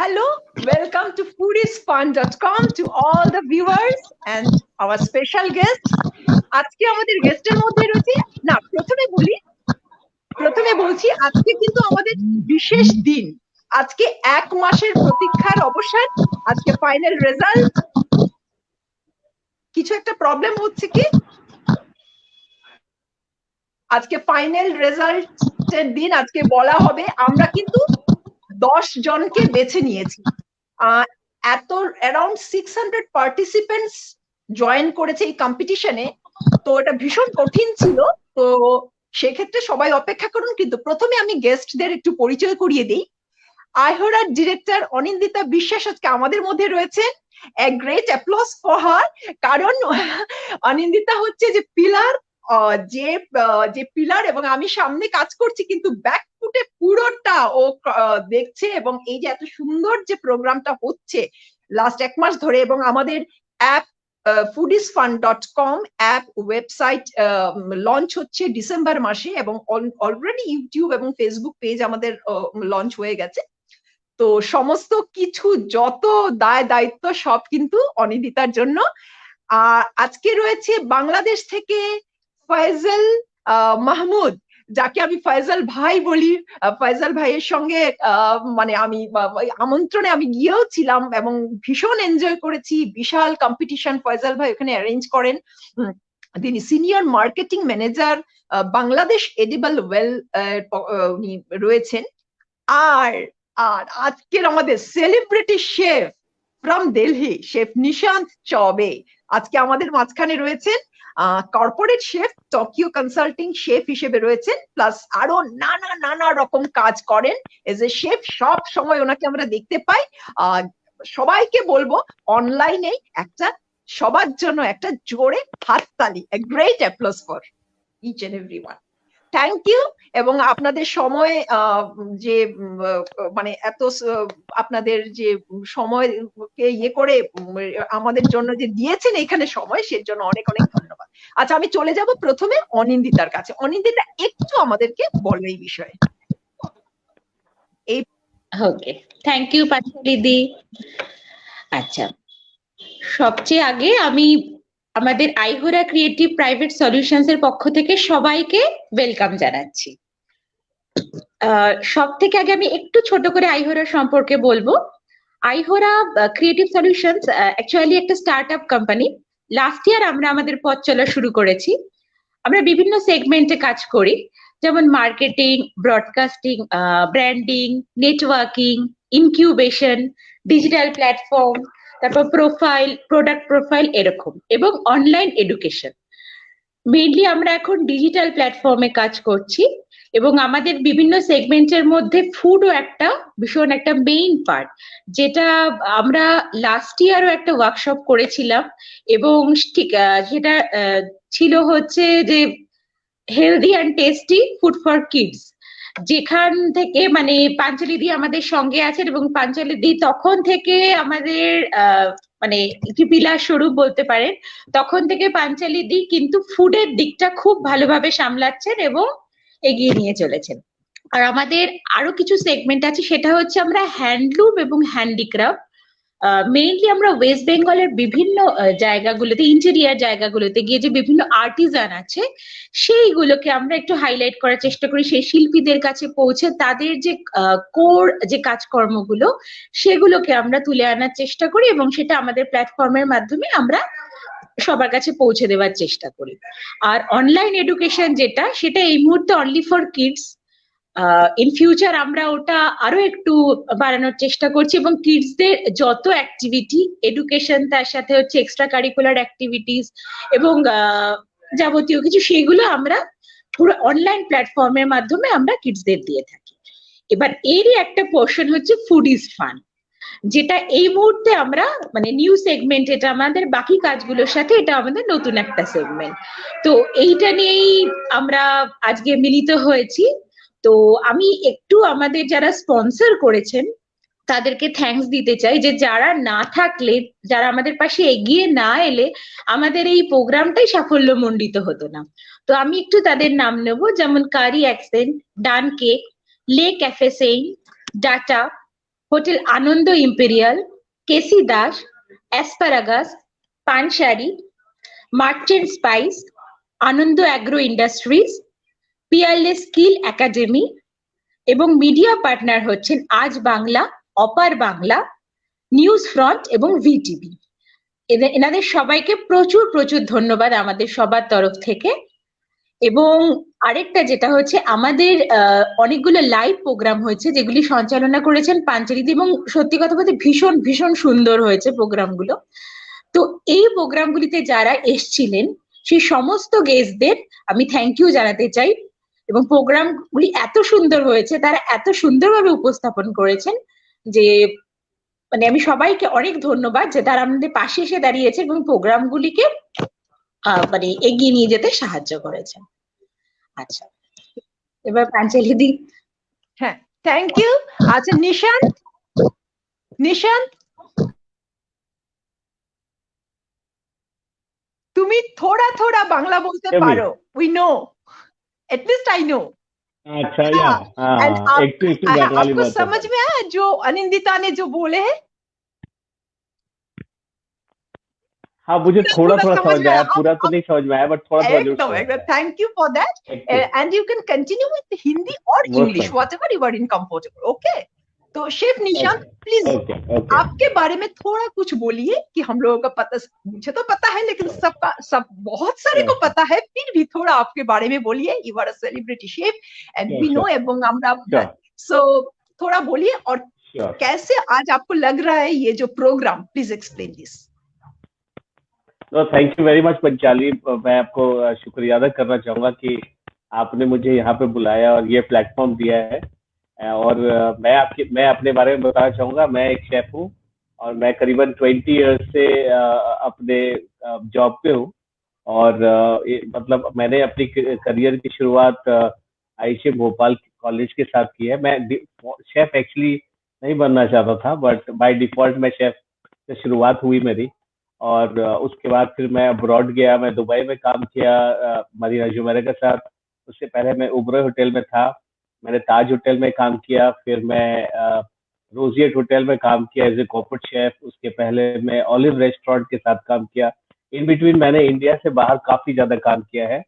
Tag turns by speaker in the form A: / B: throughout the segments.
A: Hello, welcome to foodiesfun.com to all the viewers and our special guest. আজকে আমাদের গেস্টের মধ্যে রয়েছে না প্রথমে বলছি আজকে কিন্তু আমাদের বিশেষ দিন। আজকে 1 মাসের প্রতীক্ষার অবসান, আজকে ফাইনাল রেজাল্ট। কিছু একটা প্রবলেম হচ্ছে কি? আজকে ফাইনাল রেজাল্টের দিন, আজকে বলা হবে। আমরা কিন্তু 10 জনকে বেছে নিয়েছি। এত অ্যারাউন্ড 600 পার্টিসিপেন্টস জয়েন করেছে এই কম্পিটিশনে, তো এটা ভীষণ কঠিন ছিল। তো সেক্ষেত্রে সবাই অপেক্ষা করুন, কিন্তু প্রথমে আমি গেস্টদের একটু পরিচয় করিয়ে দিই। আইহোরার ডিরেক্টর অনিন্দিতা বিশ্বাস আজকে আমাদের মধ্যে রয়েছেন। A great applause for her, কারণ অনিন্দিতা হচ্ছে যে পিলার, যে পিলার, এবং আমি সামনে কাজ করছি কিন্তু ব্যাক ফুটে পুরোটা ও দেখছে। এবং এই যে এত সুন্দর যে প্রোগ্রামটা হচ্ছে লাস্ট 1 মাস ধরে, এবং আমাদের app foodiesfun.com app website launch হচ্ছে ডিসেম্বর মাসে, এবং অলরেডি ইউটিউব এবং ফেসবুক পেজ আমাদের লঞ্চ হয়ে গেছে। তো সমস্ত কিছু, যত দায় দায়িত্ব সব কিন্তু অনিন্দিতার জন্য। আজকে রয়েছে বাংলাদেশ থেকে ফয়সাল মাহমুদ, যাকে আমি ফয়সাল ভাই বলি। ফয়সাল ভাইয়ের সঙ্গে মানে আমি আমন্ত্রণে আমি গিয়েও ছিলাম এবং ভীষণ এনজয় করেছি। বিশাল কম্পিটিশন ফয়সাল ভাই ওখানে অ্যারেঞ্জ করেন। তিনি senior marketing manager, Bangladesh edible oil উনি রয়েছেন। আর আজকের আমাদের celebrity chef from Delhi, chef Nishant Choubey আজকে আমাদের মাঝখানে রয়েছেন। Corporate chef, Tokyo consulting chef হিসেবে রয়েছেন, প্লাস আরো নানা রকম কাজ করেন এজ এ শেফ। সব সময় ওনাকে আমরা দেখতে পাই। সবাইকে বলবো অনলাইনে একটা সবার জন্য একটা জোরে হাততালি, a great applause for each and everyone. Thank you. এবং আপনাদের সময়, যে মানে এত আপনাদের যে সময়কে ইয়ে করে আমাদের জন্য যে দিয়েছেন এখানে সময়, সের জন্য অনেক অনেক ধন্যবাদ। আচ্ছা, আমি চলে যাব প্রথমে অনিন্দিতার কাছে। অনিন্দিতা, একটু আমাদেরকে বলো এই বিষয়ে।
B: ওকে, থ্যাংক ইউ পাঁচালি দি। আচ্ছা, সবচেয়ে আগে আমি আমাদের আইহোরা ক্রিয়েটিভ প্রাইভেট সলিউশনস এর পক্ষ থেকে সবাইকে ওয়েলকাম জানাচ্ছি। সব থেকে আগে আমি একটু ছোট করে আইহোরা সম্পর্কে বলবো। আইহোরা ক্রিয়েটিভ সলিউশনস অ্যাকচুয়ালি একটা স্টার্টআপ কোম্পানি। লাস্ট ইয়ার আমরা আমাদের পথ চলা শুরু করেছি। আমরা বিভিন্ন সেগমেন্টে কাজ করি, যেমন marketing, broadcasting, branding, networking, incubation, digital platform, তারপর প্রোফাইল, প্রোডাক্ট প্রোফাইল এরকম, এবং অনলাইন এডুকেশন। মেইনলি আমরা এখন ডিজিটাল প্ল্যাটফর্মে কাজ করছি, এবং আমাদের বিভিন্ন সেগমেন্টের মধ্যে ফুডও একটা ভীষণ একটা মেইন পার্ট, যেটা আমরা লাস্ট ইয়ারও একটা ওয়ার্কশপ করেছিলাম। এবং ঠিক সেটা ছিল হচ্ছে যে healthy and tasty food for kids, যেখান থেকে মানে পাঞ্চালি দি আমাদের সঙ্গে আছেন, এবং পাঞ্চালি দি তখন থেকে আমাদের মানে একটি পিলার স্বরূপ বলতে পারেন। তখন থেকে পাঞ্চালি দি কিন্তু ফুডের দিকটা খুব ভালোভাবে সামলাচ্ছেন এবং এগিয়ে নিয়ে চলেছেন। আর আমাদের আরো কিছু সেগমেন্ট আছে, সেটা হচ্ছে আমরা হ্যান্ডলুম এবং হ্যান্ডিক্রাফট। মেইনলি আমরা ওয়েস্ট বেঙ্গলের বিভিন্ন জায়গাগুলোতে, ইন্টেরিয়ার জায়গাগুলোতে গিয়ে যে বিভিন্ন আর্টিজান আছে, সেইগুলোকে আমরা একটু হাইলাইট করার চেষ্টা করি, সেই শিল্পীদের কাছে পৌঁছে তাদের যে কোর যে কাজকর্মগুলো সেগুলোকে আমরা তুলে আনার চেষ্টা করি, এবং সেটা আমাদের প্ল্যাটফর্মের মাধ্যমে আমরা সবার কাছে পৌঁছে দেওয়ার চেষ্টা করি। আর অনলাইন এডুকেশন যেটা, সেটা এই মুহূর্তে only for kids. In future আমরা ওটা আরো একটু বাড়ানোর চেষ্টা করছি, এবং কিডসদের যত অ্যাক্টিভিটি, এডুকেশন, তার সাথে হচ্ছে এক্সট্রা কারিকুলার অ্যাক্টিভিটিস এবং যাবতীয় কিছু, সেগুলো আমরা পুরো অনলাইন প্ল্যাটফর্মের মাধ্যমে আমরা কিডসদের দিয়ে থাকি। এবার এরই একটা পোর্শন হচ্ছে ফুড ইজ ফান, যেটা এই মুহূর্তে আমরা মানে নিউ সেগমেন্ট, এটা আমাদের বাকি কাজগুলোর সাথে এটা আমাদের নতুন একটা সেগমেন্ট। তো এইটা নিয়েই আমরা আজকে মিলিত হয়েছি। তো আমি একটু আমাদের যারা স্পন্সর করেছেন তাদেরকে থ্যাঙ্কস দিতে চাই, যে যারা না থাকলে, যারা আমাদের পাশে এগিয়ে না এলে আমাদের এই প্রোগ্রামটাই সাফল্যমণ্ডিত হতো না। তো আমি একটু তাদের নাম নেব, যেমন Curry Accent, Dan Cake, Le Cafe Seine, Data, hotel Ananda Imperial, KC Das, Asparagus, Panshari, Merchant Spice, Ananda Agro Industries, Peerless Skill Academy এবং মিডিয়া পার্টনার হচ্ছেন আজ বাংলা, অপার বাংলা, নিউজ ফ্রন্ট এবং ভিটিভি। এনাদের সবাইকে প্রচুর প্রচুর ধন্যবাদ আমাদের সবার তরফ থেকে। এবং আরেকটা যেটা হচ্ছে, আমাদের অনেকগুলো লাইভ প্রোগ্রাম হয়েছে যেগুলি সঞ্চালনা করেছেন পাঞ্চালিদি, এবং সত্যি কথা বলতে ভীষণ ভীষণ সুন্দর হয়েছে প্রোগ্রামগুলো। তো এই প্রোগ্রামগুলিতে যারা এসছিলেন সেই সমস্ত গেস্টদের আমি থ্যাংক ইউ জানাতে চাই, এবং প্রোগ্রামগুলি এত সুন্দর হয়েছে, তারা এত সুন্দরভাবে উপস্থাপন করেছেন যে মানে আমি সবাইকে অনেক ধন্যবাদ যে তারা আমাদের পাশে এসে দাঁড়িয়েছে এবং প্রোগ্রামগুলিকে মানে এগিয়ে নিয়ে যেতে সাহায্য করেছেন। আচ্ছা, এবার পাঞ্চালিদি।
A: হ্যাঁ, থ্যাংক ইউ। আচ্ছা, নিশান্ত, নিশান্ত তুমি थोड़ा थोड़ा बांग्ला बोलते पारो, we know, at least I know।
C: अच्छा, या एक बंगाली
A: आपको समझ में आया जो अनिंदिता ने जो बोले हैं?
C: हाँ, मुझे थोड़ा थोड़ा समझ में आया, पूरा तो नहीं समझ में आया, बट थोड़ा थोड़ा
A: एकदम एकदम, thank you for that. And you can continue with Hindi और English, whatever you are in comfortable. Okay, तो शेफ निशांत प्लीज आपके बारे में थोड़ा कुछ बोलिए कि हम लोगों का पता, मुझे तो पता है लेकिन सबका सब बहुत सारे को पता है, फिर भी थोड़ा आपके बारे में बोलिए। You are a celebrity chef and we know, एवं हमरा, सो थोड़ा बोलिए और कैसे आज आपको लग रहा है ये जो प्रोग्राम, प्लीज एक्सप्लेन दिस।
C: तो thank you very much Panchali, मैं आपको शुक्रिया अदा करना चाहूंगा कि आपने मुझे यहाँ पे बुलाया और ये प्लेटफॉर्म दिया है। और मैं अपने बारे में बताना चाहूंगा। मैं एक शेफ हूँ और मैं करीबन 20 इयर्स से अपने जॉब पे हूँ। और मतलब मैंने अपनी करियर की शुरुआत आईसीएम भोपाल कॉलेज के साथ की है। मैं शेफ एक्चुअली नहीं बनना चाहता था, बट बाय डिफॉल्ट मैं शेफ से शुरुआत हुई मेरी। और उसके बाद फिर मैं अब्रॉड गया, मैं दुबई में काम किया मदीना जुमेरा के साथ। उससे पहले मैं उबरे होटल में था, मैंने ताज होटल में काम किया, फिर मैं रोजिएट होटल में काम किया एज ए कॉर्पोरेट शेफ। उसके पहले मैं ऑलिव रेस्टोरेंट के साथ काम किया। इन बिटवीन मैंने इंडिया से बाहर काफी ज्यादा काम किया है।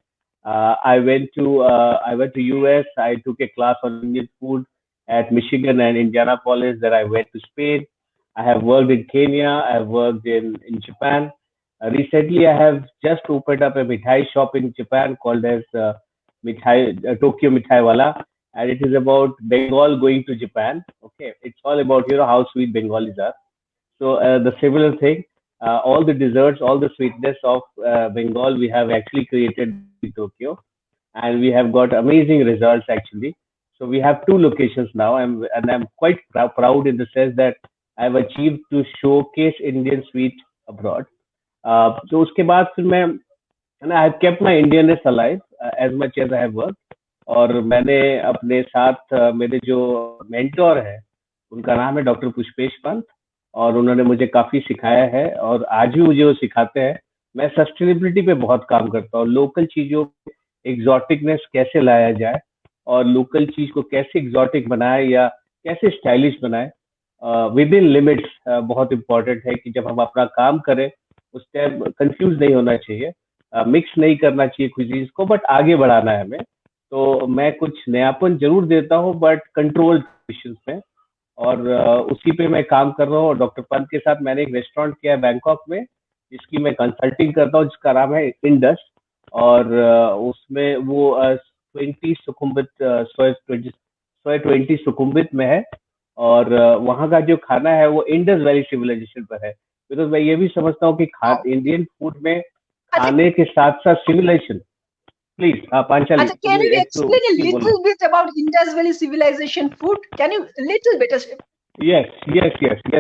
C: I went to US, I took a class on Indian food at Michigan and Indianapolis. Then I went to Spain. I have worked in Kenya. I have worked in Japan. Recently, I have just opened up a mithai shop in Japan called as Tokyo Mithai Wala, and it is about Bengal going to Japan. Okay, it's all about how sweet Bengalis are. So the similar thing, all the desserts, all the sweetness of Bengal, we have actually created in Tokyo, and we have got amazing results actually. So we have 2 locations now, and I'm quite proud in the sense that I've achieved to showcase Indian sweet abroad. So उसके बाद फिर मैं, and I have kept my Indianness alive as much as I have worked. और मैंने अपने साथ मेरे जो मेंटोर है उनका नाम है डॉक्टर पुष्पेश पंत, और उन्होंने मुझे काफी सिखाया है और आज भी मुझे वो सिखाते हैं। मैं सस्टेनेबिलिटी पे बहुत काम करता हूँ, लोकल चीजों एग्जॉटिकनेस कैसे लाया जाए और लोकल चीज को कैसे एग्जॉटिक बनाए या कैसे स्टाइलिश बनाए विद इन लिमिट्स। बहुत इंपॉर्टेंट है कि जब हम अपना काम करें उस टाइम कंफ्यूज नहीं होना चाहिए, मिक्स नहीं करना चाहिए कुजीन्स को, बट आगे बढ़ाना है हमें। तो मैं कुछ नयापन जरूर देता हूँ बट कंट्रोल डिसीजंस में, और उसी पे मैं काम कर रहा हूँ। और डॉक्टर पंत के साथ मैंने एक रेस्टोरेंट किया है बैंकॉक में जिसकी मैं कंसल्टिंग करता हूँ, जिसका नाम है इंडस। और उसमें वो 20 सुकुम्बित में है, और वहाँ का जो खाना है वो इंडस वैली सिविलाइजेशन पर है। बिकॉज मैं ये भी समझता हूँ कि इंडियन फूड में खाने के साथ साथ civilisation. Please, Panchali.
A: Can you explain a little bit about Indus Valley civilization food? Can you little bit?
C: Yes,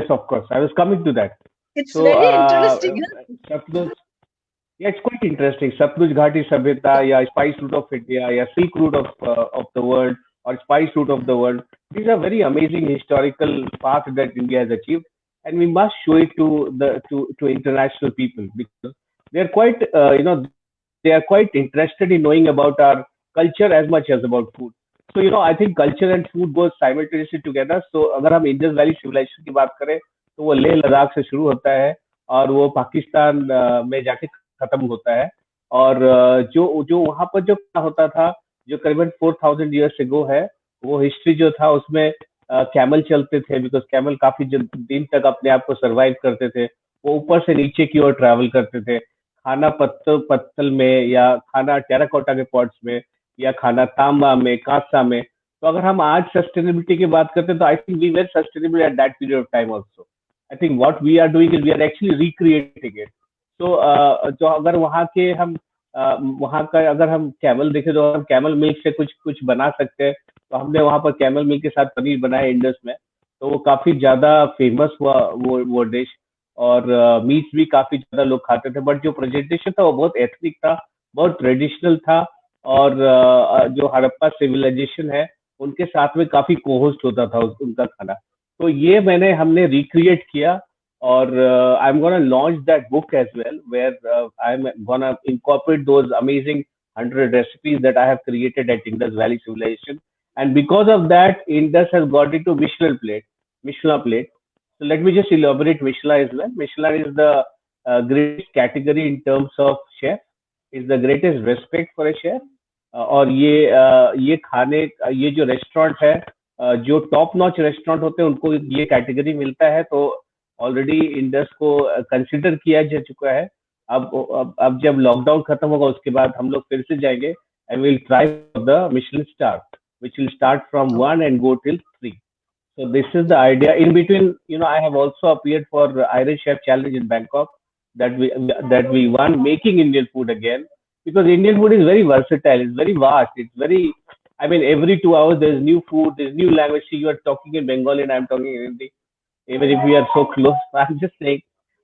C: of course. I was coming to that.
A: It's very interesting.
C: Satluj, yeah, it's quite interesting. Satluj Ghati Sabhyata, या spice route of India, या silk route of the world, or spice route of the world. These are very amazing historical path that India has achieved, and we must show it to international people because they are quite they are quite interested in knowing about our culture as much as about food. So I think culture and food goes simultaneously together. So अगर हम Indus valley civilisation की बात करें तो वो लेह लद्दाख से शुरू होता है और वो पाकिस्तान में जाके खत्म होता है। और जो जो वहाँ पर जो क्या होता था, जो करीबन 4000 ईयर्स एगो है, वो हिस्ट्री जो था उसमें कैमल चलते थे, बिकॉज कैमल काफी दिन तक अपने आप को सरवाइव करते थे। वो ऊपर से नीचे की ओर ट्रैवल करते थे, खाना पत्तल में या खाना टेराकोटा के पॉट्स में या खाना तांबा में, कांसा में। तो अगर हम आज सस्टेनेबिलिटी की बात करते हैं तो I think we were sustainable at that period of time also. I think what we are doing is we are actually recreating it. तो अगर वहाँ के हम वहाँ का अगर हम कैमल देखें तो हम कैमल मिल्क से कुछ कुछ बना सकते हैं। तो हमने वहाँ पर कैमल मिल्क के साथ पनीर बनाया इंडस में, तो वो काफी ज्यादा फेमस हुआ वो डिश। और मीट भी काफी ज्यादा लोग खाते थे, बट जो प्रेजेंटेशन था वो बहुत एथनिक था, बहुत ट्रेडिशनल था। और जो हड़प्पा सिविलाइजेशन है उनके साथ में काफी कोहोस्ट होता था उनका खाना। तो ये हमने रिक्रिएट किया। और I am gonna launch that book as well, where I am gonna incorporate those amazing 100 recipes that I have created at Indus Valley Civilization. And because of that, Indus has got into Michelin plate. So let me just elaborate Michelin as well. Michelin is the greatest category in terms of chef, is the greatest respect for a chef. और ये खाने, ये जो restaurant है, जो top notch restaurant होते हैं उनको ये कैटेगरी मिलता है। तो ऑलरेडी इंडस को कंसिडर किया जा चुका है। अब जब लॉकडाउन खत्म होगा उसके बाद हम लोग फिर से जाएंगे and we'll try for the Michelin star, which will start from 1 and go till 3. So this is the idea. In between, I have also appeared for Iron Chef Challenge in Bangkok that we won, making Indian food again, because Indian food is very versatile. It's very vast. It's very, I mean, every 2 hours there's new food, there's new language. See, you are talking in Bengali and I'm talking in Hindi, even if we are so close. I'm just saying.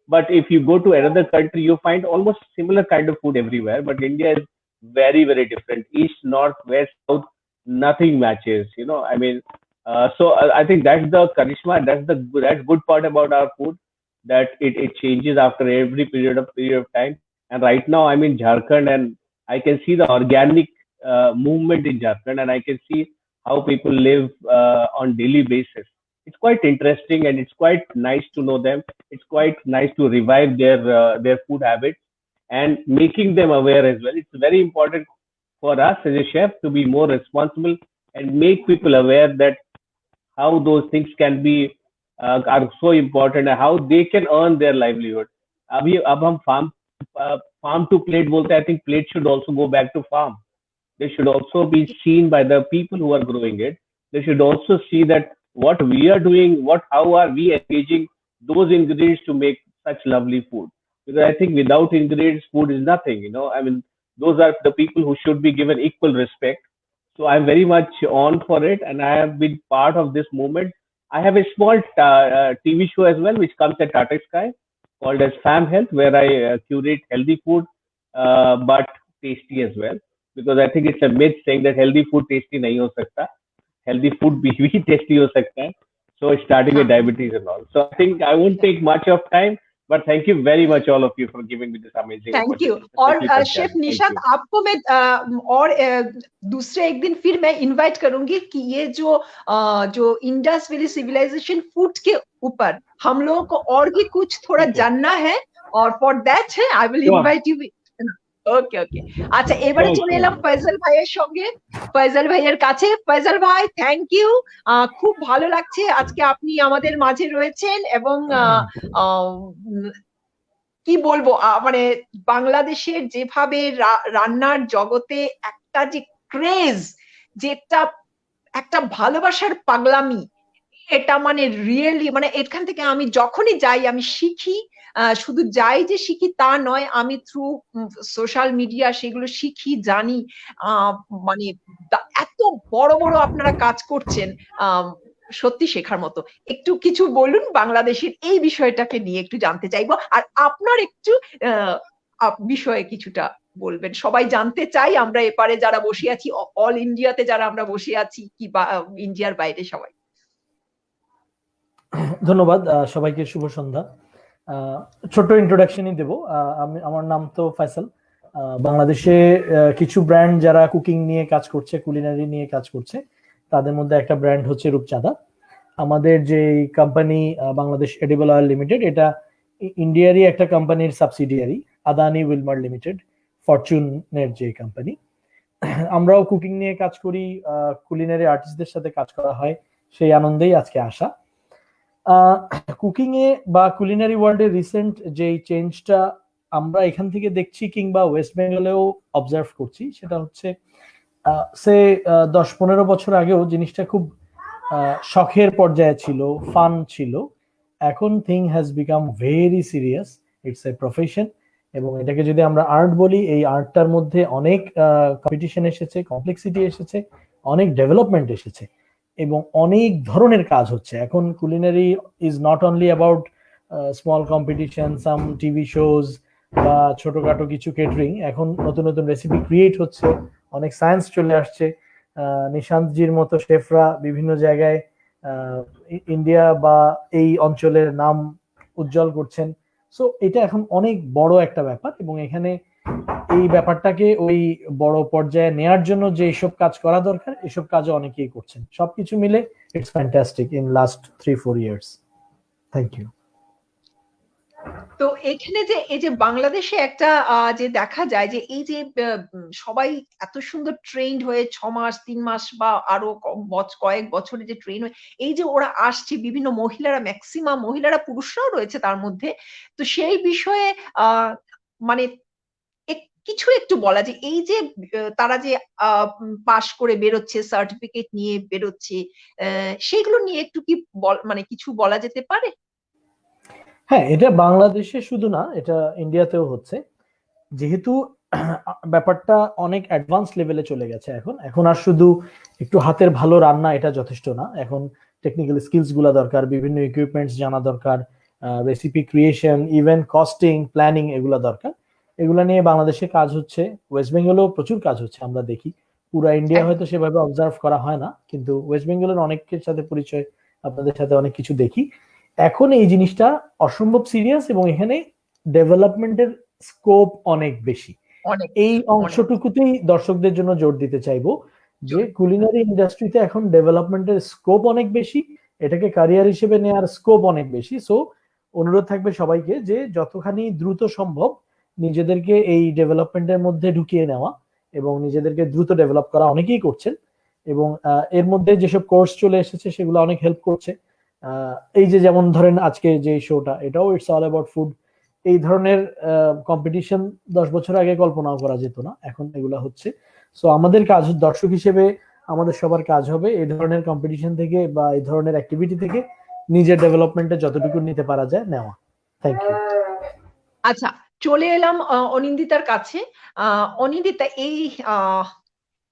C: But if you go to another country, you find almost similar kind of food everywhere. But India is very, very different. East, north, west, south, nothing matches. I mean, so I think that's the charisma. That's good part about our food, that it changes after every period of time. And right now I'm in Jharkhand and I can see the organic movement in Jharkhand, and I can see how people live on daily basis. It's quite interesting and it's quite nice to know them. It's quite nice to revive their food habits and making them aware as well. It's very important for us as a chef to be more responsible and make people aware that how those things can be are so important and how they can earn their livelihood. अब हम farm to plate बोलते हैं. I think plate should also go back to farm. They should also be seen by the people who are growing it. They should also see that what we are doing, how are we engaging those ingredients to make such lovely food. Because I think without ingredients, food is nothing. I mean, those are the people who should be given equal respect. So I'm very much on for it, and I have been part of this movement. I have a small TV show as well, which comes at Tata Sky, called as Fam Health, where I curate healthy food, but tasty as well. Because I think it's a myth saying that healthy food tasty nahi ho sakta. Healthy food bhi tasty ho sakta hai. So starting with diabetes and all. So I think I won't take much of time, but thank you very much all of you for giving me this amazing.
A: Thank you. और chef Nishant, आपको मैं और दूसरे एक दिन फिर मैं invite करूंगी कि ये जो इंडस वैली सिविलाइजेशन फूड के ऊपर हम लोगों को और भी कुछ थोड़ा जानना है, और for that I will invite you. Okay okay, আচ্ছা এবারে চলে এলাম ফয়সাল ভাইয়ের সঙ্গে, ফয়সাল ভাইয়ের কাছে। ফয়সাল ভাই, থ্যাংক ইউ, খুব ভালো লাগছে আজকে আপনি আমাদের মাঝে রয়েছেন। এবং কি বলবো, মানে বাংলাদেশের যেভাবে রান্নার জগতে একটা যে ক্রেজ, যেটা একটা ভালোবাসার পাগলামি, এটা মানে রিয়েলি, মানে এখান থেকে আমি যখনই যাই আমি শিখি। শুধু যাই যে শিখি তা নয়, আমি থ্রু সোশ্যাল মিডিয়া সেগুলো শিখি, জানি। মানে এত বড় বড় আপনারা কাজ করছেন, সত্যি শেখার মতো। একটু কিছু বলুন বাংলাদেশের এই বিষয়টাকে নিয়ে, একটু জানতে চাইবো। আর আপনার একটু বিষয়ে কিছুটা বলবেন, সবাই জানতে চাই আমরা এপারে যারা বসে আছি, অল ইন্ডিয়াতে যারা আমরা বসে আছি, কি ইন্ডিয়ার বাইরে সবাই।
D: ধন্যবাদ সবাইকে, শুভ সন্ধ্যা। ছোট ইন্ট্রোডাকশনই দেব। আমার নাম তো ফয়সাল। বাংলাদেশে কিছু ব্র্যান্ড যারা কুকিং নিয়ে কাজ করছে, কুলিনারি নিয়ে কাজ করছে, তাদের মধ্যে একটা ব্র্যান্ড হচ্ছে রূপচাঁদা। আমাদের যে company Bangladesh edible oil limited, এটা ইন্ডিয়ারই একটা কোম্পানির সাবসিডিয়ারি, আদানি উইলমার লিমিটেড, ফরচুনের যে কোম্পানি। আমরাও কুকিং নিয়ে কাজ করি, কুলিনারি আর্টিস্টদের সাথে কাজ করা হয়, সেই আনন্দেই আজকে আসা। কুকিং এ বা কুলিনারি ওয়ার্ল্ডে রিসেন্ট যে চেঞ্জটা আমরা এখান থেকে দেখছি কিংবা ওয়েস্ট বেঙ্গলেও অবজার্ভ করছি, সেটা হচ্ছে সে 10-15 বছর আগেও জিনিসটা খুব শখের পর্যায়ে ছিল, ফান ছিল। এখন thing has become very serious, it's a profession. এবং এটাকে যদি আমরা আর্ট বলি, এই আর্টটার মধ্যে অনেক কম্পিটিশন এসেছে, কমপ্লেক্সিটি এসেছে, অনেক ডেভেলপমেন্ট এসেছে এবং অনেক ধরনের কাজ হচ্ছে এখন। Culinary is not only about small competition, some TV shows বা ছোটখাটো কিছু কেটারিং। এখন নতুন নতুন রেসিপি ক্রিয়েট হচ্ছে, অনেক সায়েন্স চলে আসছে। নিশান্তজির মতো শেফরা বিভিন্ন জায়গায় ইন্ডিয়া বা এই অঞ্চলের নাম উজ্জ্বল করছেন। সো এটা এখন অনেক বড় একটা ব্যাপার এবং এখানে এই ব্যাপারটাকে ওই বড় পর্যায়ে নেয়ার জন্য যে এইসব কাজ করা দরকার, এসব কাজও অনেকেই করছেন। সবকিছু মিলে it's fantastic in last 3-4 years. Thank you.
A: তো এখানে যে এই যে বাংলাদেশে একটা যে দেখা যায় যে এই যে সবাই এত সুন্দর ট্রেন্ড হয়ে 6 মাস 3 মাস বা আরো কয়েক বছরে যে ট্রেন হয়ে এই যে ওরা আসছে, বিভিন্ন মহিলারা, ম্যাক্সিমাম মহিলারা, পুরুষরাও রয়েছে তার মধ্যে। তো সেই বিষয়ে মানে কিছু একটু বলা যে এই যে তারা যে পাশ করে বেরোচ্ছে, সার্টিফিকেট নিয়ে বেরোচ্ছে, সেগুলো নিয়ে একটু কি মানে কিছু বলা যেতে পারে?
D: হ্যাঁ, এটা বাংলাদেশে শুধু না, এটা ইন্ডিয়াতেও হচ্ছে। যেহেতু ব্যাপারটা অনেক অ্যাডভান্স লেভেলে চলে গেছে, এখন আর শুধু একটু হাতের ভালো রান্না এটা যথেষ্ট না। এখন টেকনিক্যাল স্কিলস গুলা দরকার, বিভিন্ন ইকুইপমেন্টস জানা দরকার, recipe creation, even costing, planning, এগুলা দরকার। এগুলা নিয়ে বাংলাদেশে কাজ হচ্ছে, ওয়েস্ট বেঙ্গলেও প্রচুর কাজ হচ্ছে। আমরা দেখি পুরো ইন্ডিয়া হয়তো সেভাবে অবজার্ভ করা হয় না, কিন্তু ওয়েস্ট বেঙ্গলের অনেকের সাথে পরিচয়, আপনাদের সাথে অনেক কিছু দেখি। এখন এই জিনিসটা অসম্ভব সিরিয়াস এবং এখানে ডেভেলপমেন্টের স্কোপ অনেক বেশি। এই অংশটুকুতেই দর্শকদের জন্য জোর দিতে চাইবো যে কুলিনারি ইন্ডাস্ট্রিতে এখন ডেভেলপমেন্টের স্কোপ অনেক বেশি, এটাকে ক্যারিয়ার হিসেবে নেওয়ার স্কোপ অনেক বেশি। সো অনুরোধ থাকবে সবাইকে যে যতখানি দ্রুত সম্ভব নিজেদেরকে এই ডেভেলপমেন্টের মধ্যে ঢুকিয়ে নেওয়া এবং নিজেদেরকে দ্রুত ডেভেলপ করা। অনেকেই করছেন এবং এর মধ্যে যেসব কোর্স চলে এসেছে সেগুলো অনেক হেল্প করছে। এই যে যেমন ধরেন আজকে যে শোটা, এটাও ইটস অল অ্যাবাউট ফুড। এই ধরনের কম্পিটিশন 10 বছর আগে কল্পনাও করা যেত না, এখন এগুলো হচ্ছে। সো আমাদের কাজ দর্শক হিসেবে আমাদের সবার কাজ হবে এই ধরনের কম্পিটিশন থেকে বা এই ধরনের অ্যাক্টিভিটি থেকে নিজের ডেভেলপমেন্টে যতটুকু নিতে পারা যায় নেওয়া। Thank you.
A: আচ্ছা, চলে এলাম অনিন্দিতার কাছে। অনিন্দিতা,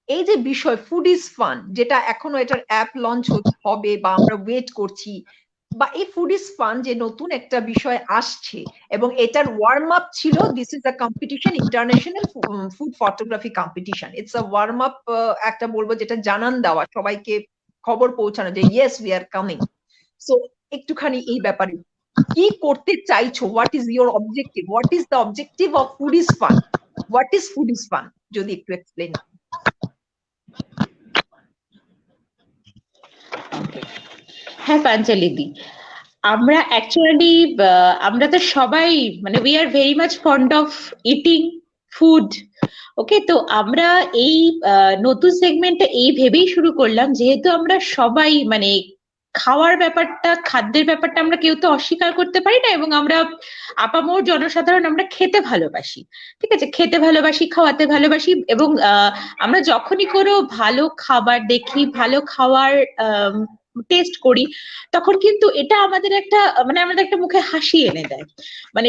A: এই যে বিষয় ফুড ইজ ফান, যেটা এখনো এটার অ্যাপ লঞ্চ হবে বা আমরা ওয়েট করছি, বা এই ফুড ইজ ফান যে নতুন একটা বিষয় আসছে এবং এটার ওয়ার্ম আপ ছিল, this is a competition, international food photography competition. It's a warm up, একটা বলবো যেটা জানান দেওয়া, সবাইকে খবর পৌঁছানো যে yes we are coming. So একটুখানি এই ব্যাপারে কি করতে চাইছো, what is your objective, what is the objective of food is fun, what is food is fun, যদি একটু এক্সপ্লেন।
B: হ্যাঁ পাঞ্চালি দি, আমরা অ্যাকচুয়ালি আমরা তো সবাই মানে we are very much fond of eating food. Okay, তো আমরা এই নতুন সেগমেন্টটা এই ভেবেই শুরু করলাম, যেহেতু আমরা সবাই মানে খাওয়ার ব্যাপারটা, খাদ্যের ব্যাপারটা আমরা কেউ তো অস্বীকার করতে পারি না, এবং আমরা আপামর জনসাধারণ আমরা খেতে ভালোবাসি। ঠিক আছে, খেতে ভালোবাসি, খাওয়াতে ভালোবাসি, এবং আমরা যখনই কোনো ভালো খাবার দেখি, ভালো খাওয়ার টেস্ট করি, তখন কিন্তু এটা আমাদের একটা মানে আমাদের একটা মুখে হাসি এনে দেয়। মানে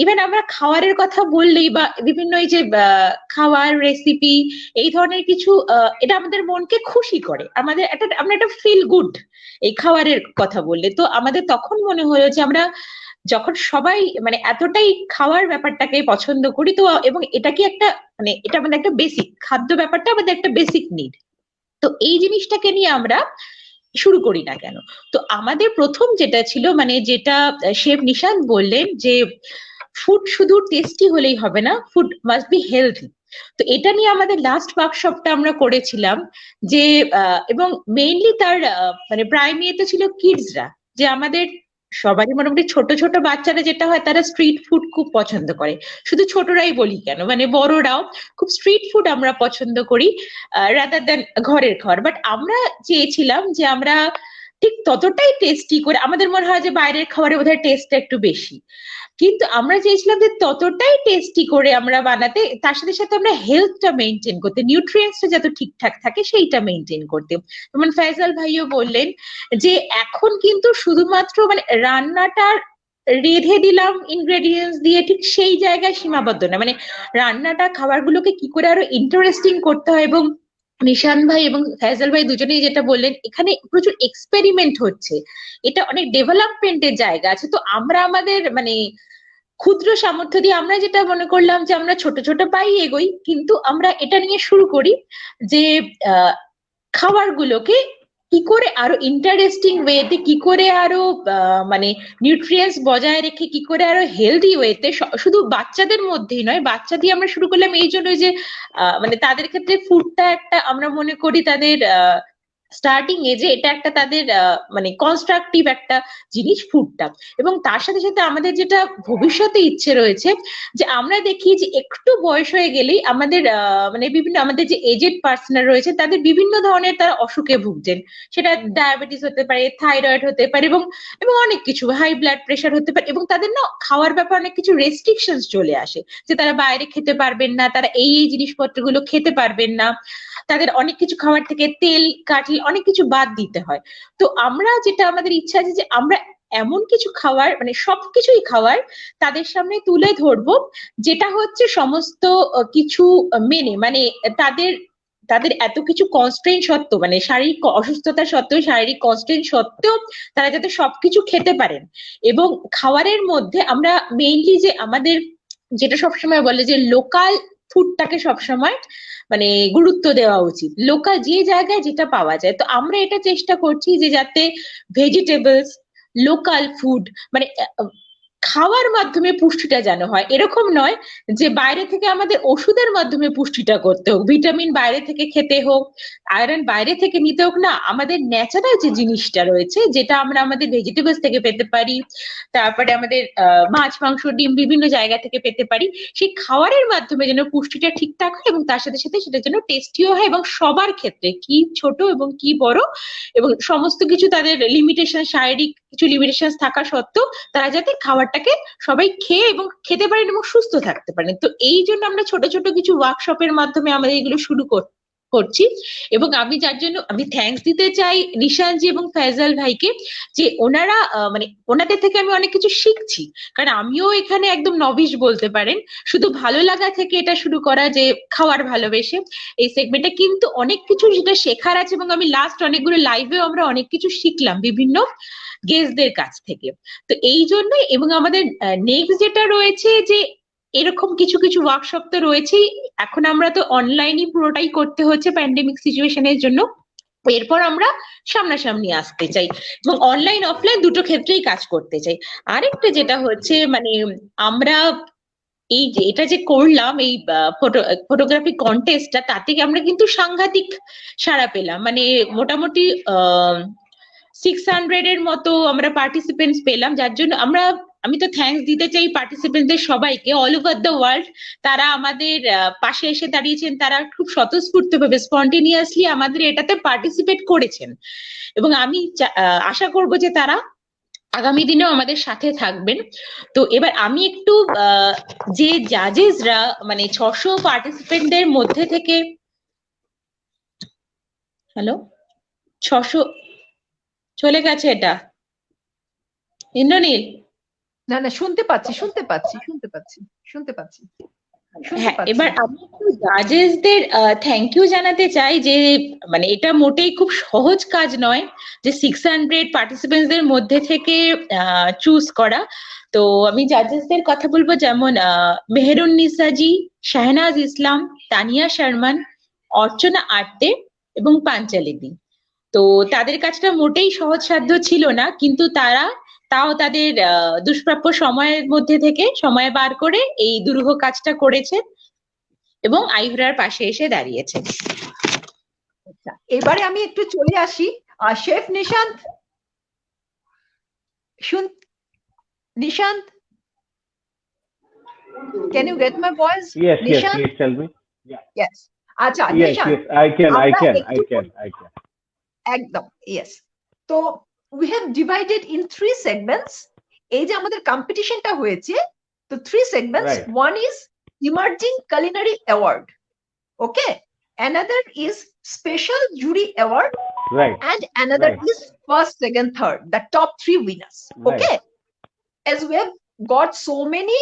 B: ইভেন আমরা খাওয়ারের কথা বললেই বা বিভিন্ন এই যে খাওয়ার রেসিপি, এই ধরনের কিছু, এটা আমাদের মনকে খুশি করে, আমাদের আমরা একটা ফিল গুড এই খাওয়ারের কথা বললে। তো আমাদের তখন মনে হলো যে আমরা যখন সবাই মানে এতটাই খাওয়ার ব্যাপারটাকে পছন্দ করি, তো এবং এটা কি একটা মানে এটা আমাদের একটা বেসিক, খাদ্য ব্যাপারটা আমাদের একটা বেসিক নিড, তো এই জিনিসটাকে নিয়ে আমরা শুরু করি না কেন? তো আমাদের প্রথম যেটা ছিল, মানে যেটা শেফ নিশান্ত বললেন যে ফুড শুধু টেস্টি হলেই হবে না, ফুড মাস্ট বি হেলথি। তো এটা নিয়ে আমাদের লাস্ট ওয়ার্কশপটা আমরা করেছিলাম, যে এবং মেইনলি তার মানে প্রাইমারিতে ছিল কিডসরা, যে আমাদের সবারই মোটামুটি ছোট ছোট বাচ্চারা যেটা হয় তারা স্ট্রিট ফুড খুব পছন্দ করে, শুধু ছোটরাই বলি কেন, মানে বড়রাও খুব স্ট্রিট ফুড আমরা পছন্দ করি রাদার দ্যান ঘরের খাবার। বাট আমরা চেয়েছিলাম যে আমরা ঠিক ততটাই টেস্টি করে, আমাদের মনে হয় যে বাইরের খাবারে বোধহয় টেস্টটা একটু বেশি, কিন্তু আমরা চেয়েছিলাম যে ততটাই টেস্টি করে আমরা বানাতে, তার সাথে সাথে আমরা হেলথটা মেনটেন করতে, নিউট্রিয়েন্টসটা যাতে ঠিকঠাক থাকে সেইটা মেনটেন করতে। যেমন ফয়সাল ভাইও বললেন যে এখন কিন্তু শুধুমাত্র মানে রান্নাটার রেঁধে দিলাম ইনগ্রেডিয়েন্টস দিয়ে, ঠিক সেই জায়গায় সীমাবদ্ধ না, মানে রান্নাটা খাবারগুলোকে কি করে আরো ইন্টারেস্টিং করতে হয়। এবং নিশান ভাই এবং ফয়সাল ভাই দুজনেই যেটা বললেন, এখানে প্রচুর এক্সপেরিমেন্ট হচ্ছে, এটা অনেক ডেভেলপমেন্টের জায়গা আছে। তো আমরা আমাদের মানে ক্ষুদ্র সামর্থ্য দিয়ে আমরা যেটা মনে করলাম যে আমরা ছোট ছোট পাই এগোই, কিন্তু আমরা এটা নিয়ে শুরু করি যে খাবারগুলোকে কি করে আরো ইন্টারেস্টিং ওয়েতে, কি করে আরো মানে নিউট্রিয়েন্টস বজায় রেখে কি করে আরো হেলদি ওয়েতে, শুধু বাচ্চাদের মধ্যেই নয়, বাচ্চা দিয়ে আমরা শুরু করলাম এই জন্য যে মানে তাদের ক্ষেত্রে ফুডটা একটা আমরা মনে করি তাদের স্টার্টিং এজে এটা একটা তাদের মানে কনস্ট্রাকটিভ একটা জিনিস ফুডটা। এবং তার সাথে সাথে আমাদের যেটা ভবিষ্যতে ইচ্ছে রয়েছে যে আমরা দেখি যে একটু বয়স হয়ে গেলেই আমাদের মানে বিভিন্ন আমাদের যে এজেড পার্সনরা রয়েছে তাদের বিভিন্ন ধরনের তারা অসুখে ভুগছেন, সেটা ডায়াবেটিস হতে পারে, থাইরয়েড হতে পারে, এবং এবং অনেক কিছু, হাই ব্লাড প্রেশার হতে পারে, এবং তাদের না খাওয়ার ব্যাপারে অনেক কিছু রেস্ট্রিকশনস চলে আসে, যে তারা বাইরে খেতে পারবেন না, তারা এই এই জিনিসপত্রগুলো খেতে পারবেন না, তাদের অনেক কিছু খাবার থেকে তেল কাঠি অনেক কিছু বাদ দিতে হয়। তো আমরা যেটা আমাদের ইচ্ছা আছে যে আমরা এমন কিছু খাবার মানে সবকিছুই খাবার তাদের সামনে তুলে ধরবো, যেটা হচ্ছে সমস্ত কিছু মেনে, মানে তাদের তাদের এত কিছু কনস্ট্রেন্ট সত্ত্বেও, মানে শারীরিক অসুস্থতা সত্ত্বেও, শারীরিক কনস্ট্রেন্ট সত্ত্বেও তারা যাতে সবকিছু খেতে পারেন। এবং খাবারের মধ্যে আমরা মেইনলি যে আমাদের যেটা সবসময় বলে যে লোকাল ফুডটাকে সবসময় মানে গুরুত্ব দেওয়া উচিত, লোকাল যে জায়গায় যেটা পাওয়া যায়। তো আমরা এটা চেষ্টা করছি যে যাতে ভেজিটেবলস, লোকাল ফুড, মানে খাওয়ার মাধ্যমে পুষ্টিটা যেন হয়, এরকম নয় যে বাইরে থেকে আমাদের ওষুধের মাধ্যমে পুষ্টিটা করতে হোক, ভিটামিন বাইরে থেকে খেতে হোক, আয়রন বাইরে থেকে নিতে হোক না, আমাদের ন্যাচারাল যে জিনিসটা রয়েছে যেটা আমরা আমাদের ভেজিটেবলস থেকে পেতে পারি, তারপরে আমাদের মাছ মাংস ডিম বিভিন্ন জায়গা থেকে পেতে পারি, সেই খাওয়ারের মাধ্যমে যেন পুষ্টিটা ঠিকঠাক হয়, এবং তার সাথে সাথে সেটা যেন টেস্টিও হয়, এবং সবার ক্ষেত্রে কি ছোট এবং কি বড় এবং সমস্ত কিছু তাদের লিমিটেশন, শারীরিক কিছু লিমিটেশন থাকা সত্ত্বেও তারা যাতে খাবারটাকে সবাই খেয়ে এবং খেতে পারেন এবং সুস্থ থাকতে পারেন। তো এই জন্য আমরা ছোট ছোট কিছু ওয়ার্কশপের মাধ্যমে আমাদের এগুলো শুরু করছি। এবং আমি যার জন্য আমি থ্যাঙ্কস দিতে চাই নিশানজি এবং ফয়সাল ভাইকে, যে ওনারা মানে ওনাদের থেকে আমি অনেক কিছু শিখছি, কারণ আমিও এখানে একদম নভিশ বলতে পারেন, শুধু ভালো লাগা থেকে এটা শুরু করা যে খাওয়ার ভালোবেসে এই সেগমেন্টে, কিন্তু অনেক কিছু যেটা শেখার আছে, এবং আমি লাস্ট অনেকগুলো লাইভেও আমরা অনেক কিছু শিখলাম বিভিন্ন গেস্টদের কাছ থেকে। তো এই জন্যই, এবং আমাদের নেক্সট যেটা রয়েছে যে এরকম কিছু কিছু ওয়ার্কশপ তো রয়েছেই, এখন আমরা তো অনলাইনই পুরোটাই করতে হচ্ছে প্যান্ডেমিক সিচুয়েশনের জন্য, এরপর আমরা সামনাসামনি আসতে চাই এবং অনলাইন অফলাইন দুটো ক্ষেত্রেই কাজ করতে চাই। আরেকটা যেটা হচ্ছে মানে আমরা এই যে এটা যে করলাম এই ফটোগ্রাফি কন্টেস্টটা, তাতে আমরা কিন্তু সাংঘাতিক সাড়া পেলাম, মানে মোটামুটি 600 এর মতো আমরা পার্টিসিপেন্টস পেলাম, যার জন্য আমি তো থ্যাঙ্কস দিতে চাই পার্টিসিপেন্টদের সবাইকে অল ওভার দ্য ওয়ার্ল্ড। তারা আমাদের পাশে এসে দাঁড়িয়েছেন, তারা খুব স্বতঃস্ফূর্তভাবে স্পন্টেনিয়াসলি আমাদের এটাতে পার্টিসিপেট করেছেন, এবং আমি আশা করব যে তারা আগামী দিনেও আমাদের সাথে থাকবেন। তো এবার আমি একটু যে জাজেসরা মানে 600 পার্টিসিপেন্টদের মধ্যে থেকে, হ্যালো 600 চলে গেছে এটা ইন্দ্রনীল?
A: না না, শুনতে পাচ্ছি শুনতে পাচ্ছি শুনতে পাচ্ছি শুনতে পাচ্ছি।
B: হ্যাঁ, এবার আমি একটু জাজেসদের থ্যাংক ইউ জানাতে চাই, যে মানে এটা মোটেই খুব সহজ কাজ নয় যে 600 পার্টিসিপেন্টসদের মধ্যে থেকে চুজ করা। তো আমি জাজেসদের কথা বলবো, যেমন মেহেরুন্নিসা জি, শাহনাজ ইসলাম, তানিয়া শর্মান, অর্চনা আর্তে এবং পাঞ্চালিদি। তো তাদের কাজটা মোটেই সহজসাধ্য ছিল না, কিন্তু তারা তাও তাদের দুষ্প্রাপ্য সময়ের মধ্যে থেকে সময় বার করে এই দুরূহ কাজটা করেছে। এবং আইহোরার পাশে এসে দাঁড়িয়েছে।
A: আচ্ছা, এবারে আমি একটু চলে আসি chef Nishant. Nishant, can you get my voice?
C: Yes, yes,
A: Nishant?
C: please tell me. Yeah.
A: Yes. আচ্ছা,
C: Yes,
A: Nishant,
C: yes, I can.
A: একদম, yes. তো we have divided in 3 segments. এই যে আমাদের কম্পিটিশনটা হয়েছে, তো 3 segments.
C: Right.
A: One is Emerging Culinary Award. Okay. Another is Special Jury Award.
C: Right.
A: And another
C: Right.
A: is first, second, third, the top 3 winners.
C: Right.
A: Okay. As we have got so many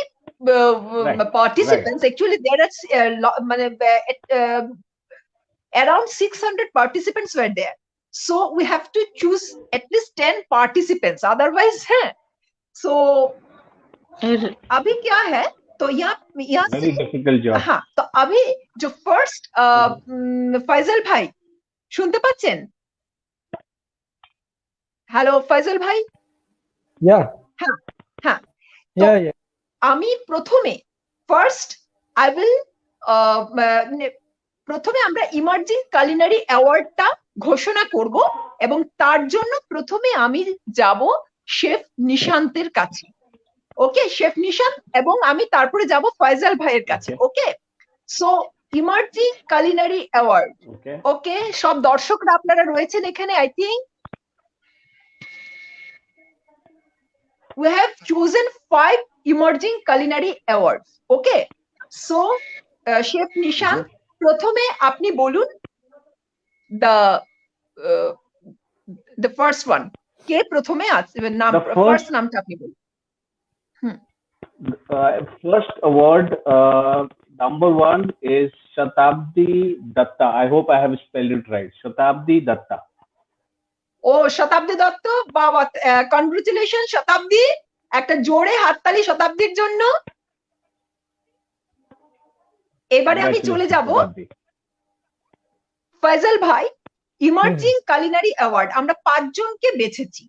C: Right.
A: participants, actually there are around 600 participants were there. So we have to choose at least 10 participants. Otherwise, so अभी क्या है? तो यहाँ
C: Very difficult job.
A: हाँ, तो अभी जो first Faizal भाई শুনতে পাচ্ছেন? হ্যালো ফয়জল ভাই?
D: Yeah.
A: হ্যাঁ,
D: Yeah, yeah.
A: আমি প্রথমে ফার্স্ট আই উইল প্রথমে আমরা ইমার্জিং কালিনারি অ্যাওয়ার্ডটা ঘোষণা করব এবং তার জন্য প্রথমে আমি যাব শেফ নিশান্তের কাছে। ওকে, শেফ নিশান্ত, এবং আমি তারপরে যাব ফয়জল ভাইয়ের কাছে। ওকে, সো ইমার্জিং কালিনারি অ্যাওয়ার্ড। ওকে, সব দর্শকরা আপনারা রয়েছেন এখানে, I think we have chosen 5 emerging culinary awards. Okay, so chef Nishant, প্রথমে আপনি বলুন the first one, কে প্রথমে আছে, নাম ফার্স্ট নামটা আপনি বলুন।
C: First award, number 1 is Shatabdi Datta. I hope I have spelled it right. Shatabdi Datta.
A: ও শতাব্দী দত্ত, বাবা, কনগ্রাচুলেশন শতাব্দী, একটা জোরে হাততালি শতাব্দীর জন্য। এবারে আমি চলে যাব ফয়জল ভাই। ইমার্জিং কালিনারি অ্যাওয়ার্ড আমরা 5 জনকে বেছেছি,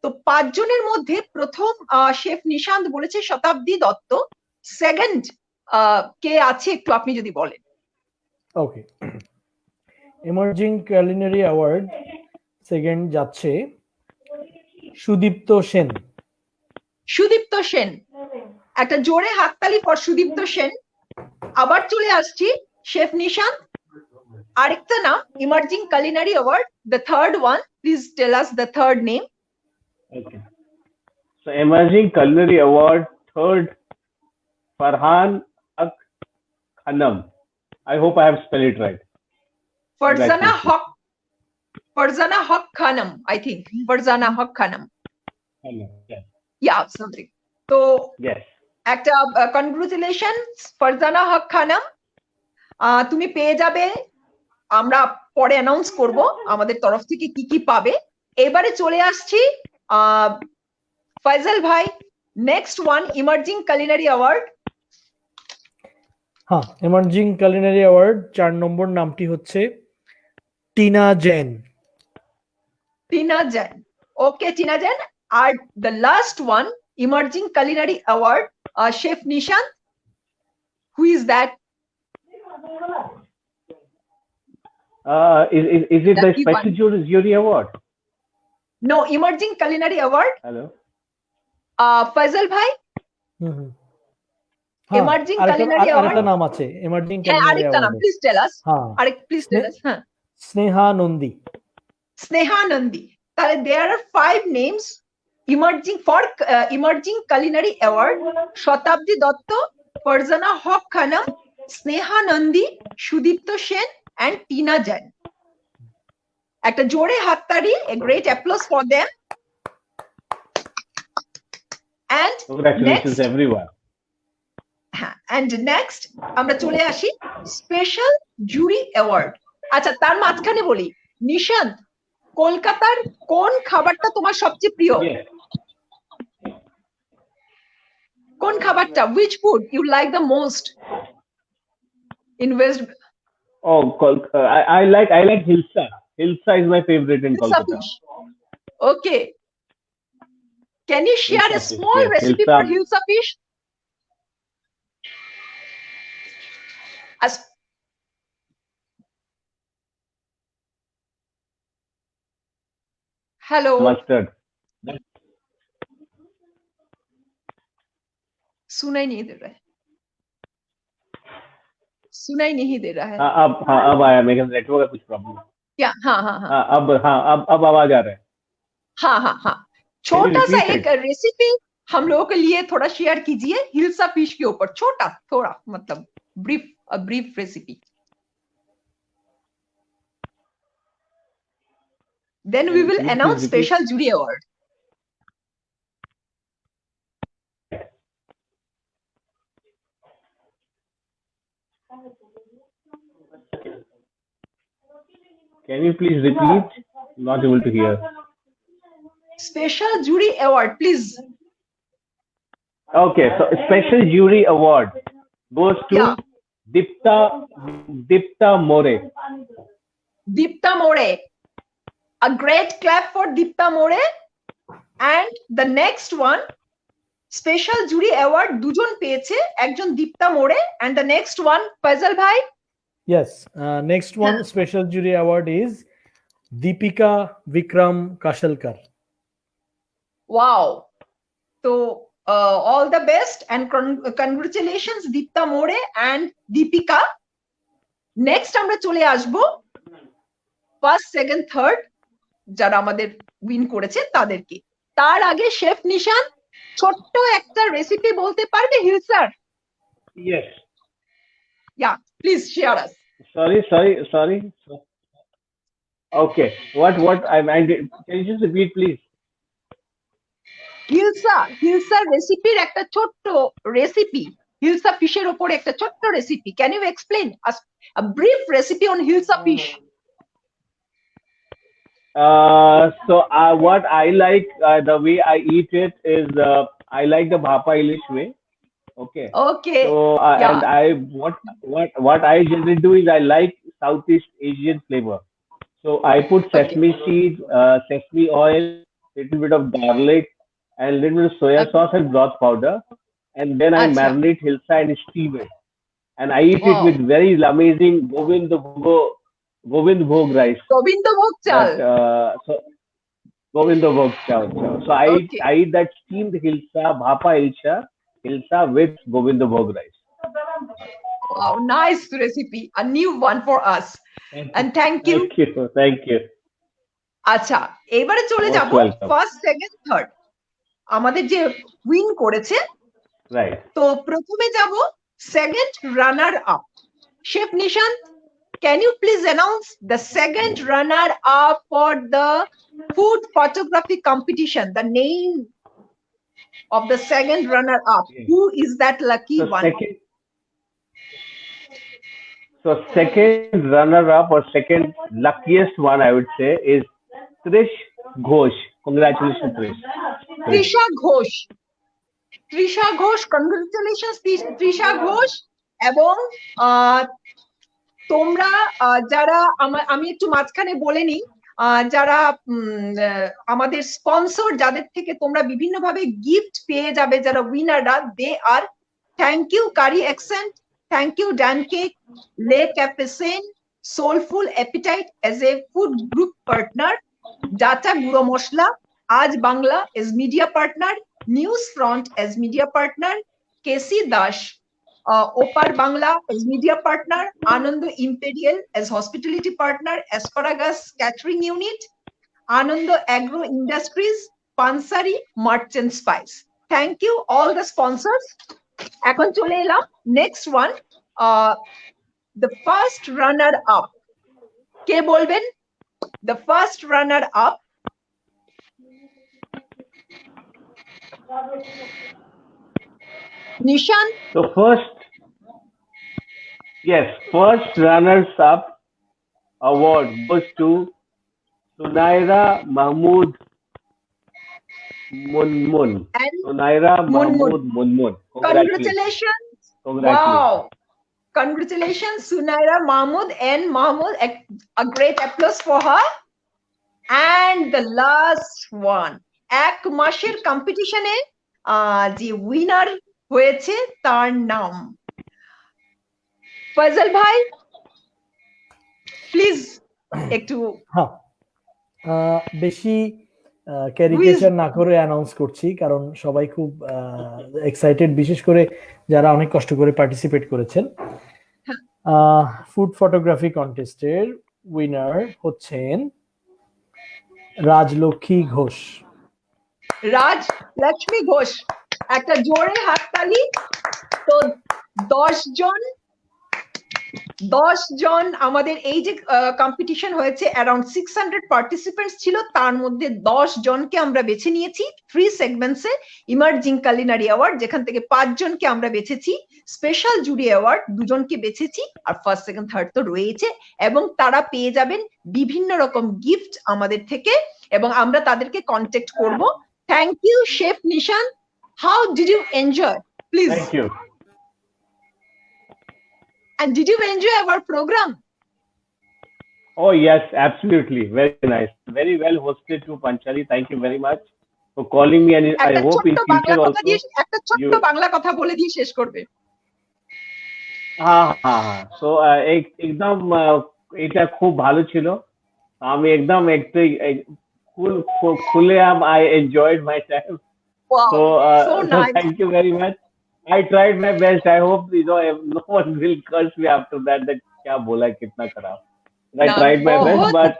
A: তো 5 জনের মধ্যে প্রথম শেফ নিশান্ত বলেছে শতাব্দী দত্ত, সেকেন্ড কে আছে একটু আপনি যদি বলেন।
D: ওকে, ইমার্জিং কুলিনারি অ্যাওয়ার্ড সেকেন্ড যাচ্ছে সুদীপ্ত সেন।
A: সুদীপ্ত সেন, একটা জোরে হাততালি ফর সুদীপ্ত সেন। আবার চলে আসছি শেফ নিশান্ত, আরেকটা নাম emerging culinary award, the third one, please tell us the third name.
C: Okay, so emerging culinary award third, Farhan Haq Khanam. I hope I have spelled it right.
A: Farzana Haq Khanam, I think. Farzana Haq Khanam.
C: Yes.
A: Yeah, something. So,
C: Yes.
A: একটা congratulations Farzana হক খানম, তুমি পেয়ে যাবে, আমরা পরে announce করব আমাদের তরফ থেকে কি কি পাবে। এবারে চলে আসছি ফয়জল ভাই, next one emerging culinary award.
D: হ্যাঁ, ইমার্জিং কুলিনারি অ্যাওয়ার্ড 4 নম্বর নামটি হচ্ছে টিনা জেন।
A: টিনা জেন, ওকে টিনা জেন। আর the last one emerging culinary award, chef Nishant, who is that?
C: Is it the special jury award?
A: No, emerging culinary award.
C: Hello.
A: Fazal bhai. Emerging culinary award.
D: আরেকটা নাম আছে emerging culinary award.
A: আরেকটা নাম, please tell us. Please tell us.
D: Sneha Nandi.
A: Sneha Nandi. তাহলে there are 5 names emerging for emerging culinary award: Shatabdi Dutta, Farzana Haque Khanam, Sneha Nandi, Sudipta Sen and Tina Jain. একটা জোরে হাততালি, a great applause for them. And
C: congratulations
A: next,
C: everyone.
A: And next আমরা চলে আসি special জুরি award. আচ্ছা, তার মাঝখানে বলি, নিশান্ত, কলকাতার কোন খাবারটা তোমার সবচেয়ে প্রিয়? কোন খাবারটা, which food you like the most in West?
C: Oh, I like Hilsa. Hilsa is my favorite in Kolkata.
A: Fish. Okay. Can you share a small recipe for Hilsa fish? As hello,
C: Mustard.
A: सुनाई नहीं दे रहा है, सुनाई नहीं दे रहा है
C: हाँ अब आया, मेरे नेटवर्क का कुछ प्रॉब्लम।
A: क्या? हाँ हाँ हाँ
C: अब आवाज आ रहा है।
A: हाँ हाँ हाँ।
C: Can you
A: छोटा सा
C: repeat
A: एक
C: it?
A: रेसिपी हम लोगों के लिए थोड़ा शेयर कीजिए हिल्सा फिश के ऊपर, छोटा थोड़ा, मतलब brief recipe, then we will
C: Can you please
A: announce
C: repeat?
A: Special jury award.
C: Can you please repeat? Not able to hear.
A: Special jury award please.
C: Okay, so special jury award goes to
A: Yeah.
C: Dipta More.
A: Deepta More. A great clap for Deepta More. And the next one, special jury award দুজন পেয়েছে, একজন দীপ্তা মোড়ে and the next one Faisal ভাই।
D: Yes, next one special jury award is Deepika Vikram Kashalkar.
A: Wow. So all the best and congratulations Dipta মোড়ে and Deepika. Next আমরা চলে আসব first second third যারা আমাদের উইন করেছে তাদেরকে। তার আগে শেফ নিশান ছোট্ট একটা রেসিপি বলতে পারবে hilsa?
C: Yes.
A: Yeah please share us.
C: Sorry. Okay. What I did. Can you just repeat, please?
A: Hilsa রেসিপির একটা ছোট্ট রেসিপি, হিলসা ফিশের উপর একটা ছোট্ট recipe. Can you explain a brief recipe on hilsa fish?
C: So what I like, the way I eat it is, I like the Bhapa Ilish way. Okay.
A: Okay.
C: So
A: Yeah.
C: and what I generally do is I like Southeast Asian flavor. So I put sesame seeds, sesame oil, little bit of garlic, and little bit of soya sauce and broth powder, and then I
A: Acha.
C: marinate hilsa and steam it, and I eat it
A: Wow.
C: with very amazing Govind Bhog rice.
A: Gobindobhog চাল।
C: So Govind Bhog chow. So
A: Okay.
C: I eat that steamed hilsa, Bhapa hilsa with Govind Bhog rice.
A: Wow, nice recipe, a new one for us. And thank you.
C: Thank you.
A: আচ্ছা, এবারে চলে
C: Most
A: যাব
C: welcome.
A: First second third আমাদের যে win করেছে।
C: Right.
A: তো প্রথমে যাব second runner up. Chef Nishant, can you please announce the second runner up for the food photography competition, the name of the second runner up?
C: Okay.
A: Who is that lucky one?
C: Second runner up or second luckiest one, I would say, is Trish Ghosh. Congratulations, Trish.
A: Trisha Ghosh. Trisha Ghosh, congratulations Trisha Ghosh। এবং তোমরা যারা আমি একটু মাঝখানে বলে নিই, যারা আমাদের স্পন্সর, যাদের থেকে তোমরা বিভিন্নভাবে গিফট পেয়ে যাবে, যারা উইনাররা, they are thank you Curry Accent, thank you Done Cake, লে ক্যাফেসেন, Soulful Appetite as a food group partner, ডাটা গুঁড়ো মশলা, Aaj Bangla as media partner, News Front as media partner, KC Das Opar Bangla as media partner, Anando Imperial as hospitality partner, Asparagus Catering Unit, Anando Agro Industries, Pansari Merchant Spice. Thank you all the sponsors. এখন চলে এলাম next one, the first runner up. কে বলবেন? The first runner up. Nishan.
C: So first runners up award goes to Sunaira Mahmood Munmun.
A: And
C: Sunaira Mahmood Munmun.
A: Congratulations. Wow. Congratulations, Sunaira Mahmood and Mahmood. A great applause for her. And the last one, এক মাসের কম্পিটিশনে যে winner হয়েছে তার নাম ফয়সাল ভাই please একটু
D: হ্যাঁ, বেশি ক্যারিকেচার না করে অ্যানাউন্স করছি, কারণ সবাই খুব এক্সাইটেড, বিশেষ করে যারা অনেক কষ্ট করে পার্টিসিপেট করেছেন। ফুড ফটোগ্রাফি কন্টেস্টের উইনার হচ্ছেন রাজলক্ষ্মী ঘোষ।
A: রাজলক্ষ্মী ঘোষ, একটা জোরে হাততালি। তো 10 জন আমাদের এই যে কম্পিটিশন হয়েছে, অ্যারাউন্ড 600 পার্টিসিপেন্টস ছিল, তার মধ্যে 10 জনকে আমরা বেছে নিয়েছি 3 সেগমেন্টসে। ইমার্জিং কালিনারি অ্যাওয়ার্ড, যেখান থেকে 5 জনকে আমরা বেছেছি, স্পেশাল জুরি অ্যাওয়ার্ড 2 জনকে বেছেছি, আর ফার্স্ট সেকেন্ড থার্ড তো রয়েছে, এবং তারা পেয়ে যাবেন বিভিন্ন রকম গিফট আমাদের থেকে, এবং আমরা তাদেরকে কন্ট্যাক্ট করব। Thank you chef Nishan, how did you enjoy please?
C: Thank you.
A: And did you enjoy our program?
C: Oh yes, absolutely. Very nice. Very well hosted to Panchali. Thank you very much for calling me, and I
A: একটা
C: hope in
A: ছোট্ট Bangla
C: future
A: কথা
C: also.
A: দিয়ে, একটা ছোট্ট
C: you-
A: Bangla কথা বলে দিয়ে শেষ করবে।
C: हाँ। So एकदम এটা খুব ভালো ছিল। আমি একদম খুলেআম I enjoyed myself.
A: Wow,
C: So
A: so nice.
C: thank you very much. I tried my best. I hope no one will curse me after that क्या बोला कितना खराब. I
A: No,
C: tried my best, but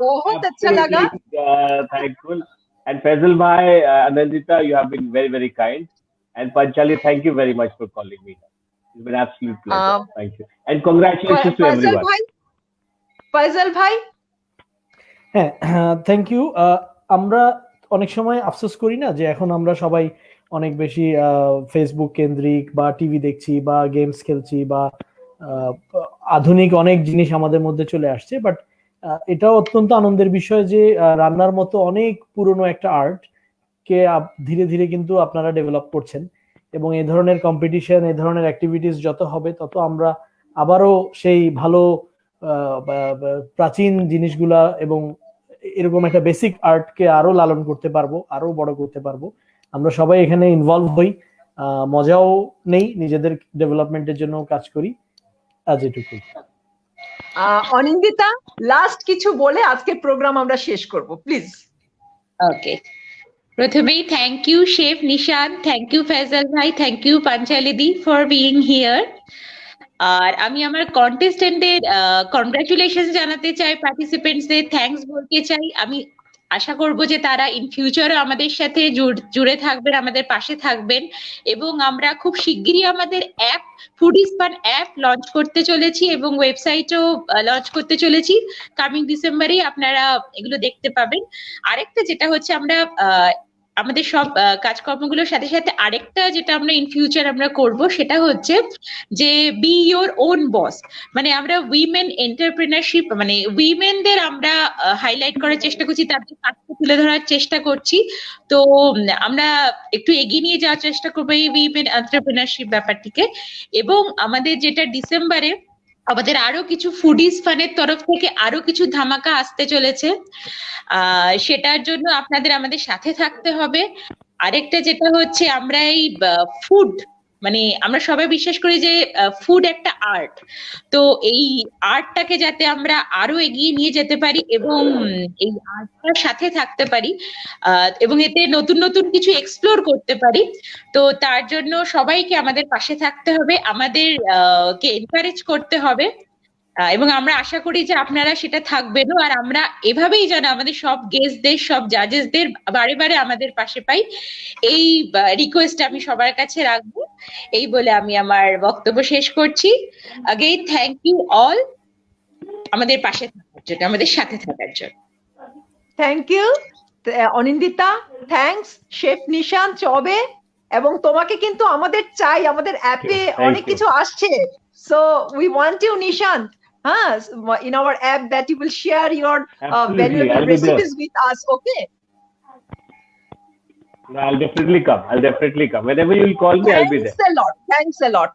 A: बहुत अच्छा लगा।
C: absolutely, thankful. And Faisal bhai, Anandita, you have been very, very kind. And Panchali, thank you very much for calling me. It's been an absolute pleasure. Thank you. And congratulations to everyone.
A: Faisal ভাই,
D: হ্যাঁ, thank you. আমরা অনেক সময় আফসোস করি না যে এখন আমরা সবাই অনেক বেশি ফেসবুক কেন্দ্রিক বা টিভি দেখছি বা গেমস খেলছি বা আধুনিক অনেক জিনিস আমাদের মধ্যে চলে আসছে, বাট এটাও অত্যন্ত আনন্দের বিষয় যে রান্নার মতো অনেক পুরনো একটা আর্ট কে ধীরে ধীরে কিন্তু আপনারা ডেভেলপ করছেন, এবং এই ধরনের কম্পিটিশন, এই ধরনের অ্যাক্টিভিটিস যত হবে তত আমরা আবারও সেই ভালো প্রাচীন জিনিসগুলা এবং এরকম একটা বেসিক আর্টকে আরো লালন করতে পারবো, আরো বড় করতে পারবো। আমরা সবাই এখানে ইনভলভ হই, মজাও নেই, নিজেদের ডেভেলপমেন্টের জন্য কাজ করি। আজ এটুকুই।
A: অনিন্দিতা, লাস্ট কিছু বলে আজকে প্রোগ্রাম আমরা শেষ করব প্লিজ।
B: ওকে, প্রথমেই thank you chef Nishan, thank you Faisal ভাই, থ্যাংক ইউ পাঞ্চালি দি ফর বিইং হিয়ার। আর আমি আমার কন্টেস্টেন্টদের কনগ্রাচুলেশন জানাতে চাই, পার্টিসিপেন্টসদের থ্যাঙ্কস বলতে চাই। আমি আশা করব যে তারা ইন ফিউচারও আমাদের সাথে জুড়ে থাকবেন, আমাদের পাশে থাকবেন, এবং আমরা খুব শিগগিরই আমাদের app foodies fun app launch করতে চলেছি এবং ওয়েবসাইটও লঞ্চ করতে চলেছি। কামিং ডিসেম্বরে আপনারা এগুলো দেখতে পাবেন। আরেকটা যেটা হচ্ছে, আমরা আমাদের সব কাজকর্মগুলোর সাথে সাথে আরেকটা যেটা আমরা ইন ফিউচার আমরা করব সেটা হচ্ছে যে বি ইয়োর ওন বস, মানে আমরা উইমেন এন্টারপ্রেনারশিপ, মানে উইমেনদের আমরা হাইলাইট করার চেষ্টা করছি, তাদের কাজকে তুলে ধরার চেষ্টা করছি। তো আমরা একটু এগিয়ে নিয়ে যাওয়ার চেষ্টা করবো এই উইমেন এন্টারপ্রেনারশিপ ব্যাপারটিকে। এবং আমাদের যেটা ডিসেম্বরে আমাদের আরো কিছু ফুডিজ ফানের তরফ থেকে আরো কিছু ধামাকা আসতে চলেছে, সেটার জন্য আপনাদের আমাদের সাথে থাকতে হবে। আরেকটা যেটা হচ্ছে, আমরা এই ফুড, মানে আমরা সবাই বিশ্বাস করি যে ফুড একটা আর্ট, তো এই আর্টটাকে যাতে আমরা আরো এগিয়ে নিয়ে যেতে পারি এবং এই আর্টটার সাথে থাকতে পারি এবং এতে নতুন নতুন কিছু এক্সপ্লোর করতে পারি, তো তার জন্য সবাইকে আমাদের পাশে থাকতে হবে, আমাদের কে এনকারেজ করতে হবে, এবং আমরা আশা করি যে আপনারা সেটা থাকবেনও। আর আমরা এভাবেই যেন আমাদের সব গেস্টদের, সব জাজেসদের বারে বারে আমাদের পাশে পাই, এই রিকোয়েস্ট আমি সবার কাছে রাখবো। এই বলে আমি আমার বক্তব্য শেষ করছি। আগেইন থ্যাংক ইউ অল আমাদের পাশে থাকার জন্য, আমাদের সাথে থাকার জন্য।
A: Thank you Anindita, thanks chef Nishan Chaubey, এবং তোমাকে কিন্তু আমাদের চাই, আমাদের অ্যাপে অনেক কিছু আসছে, so we want you Nishan, in our app, that you will share your valuable recipes with us. Okay,
C: I'll definitely come whenever you will call me. I'll be there.
A: Thanks a lot.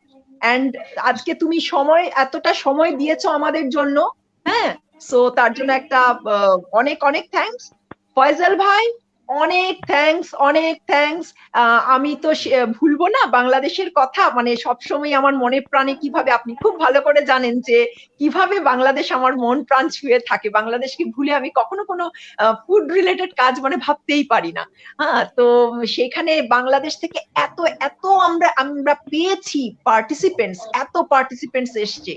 A: And আজকে তুমি এতটা সময় দিয়েছো আমাদের জন্য, হ্যাঁ, so তার জন্য একটা অনেক অনেক থ্যাঙ্কস। ফয়সাল ভাই, অনেক থ্যাঙ্কস। আমি তো ভুলবো না বাংলাদেশের কথা, মানে সবসময় আমার মনে প্রাণে কিভাবে, আপনি খুব ভালো করে জানেন যে কিভাবে বাংলাদেশ আমার মন প্রাণ ছুঁয়ে থাকে। বাংলাদেশকে ভুলে আমি কখনো কোনো ফুড রিলেটেড কাজ মানে ভাবতেই পারি না। হ্যাঁ, তো সেখানে বাংলাদেশ থেকে এত এত আমরা পেয়েছি এত পার্টিসিপেন্টস এসছে,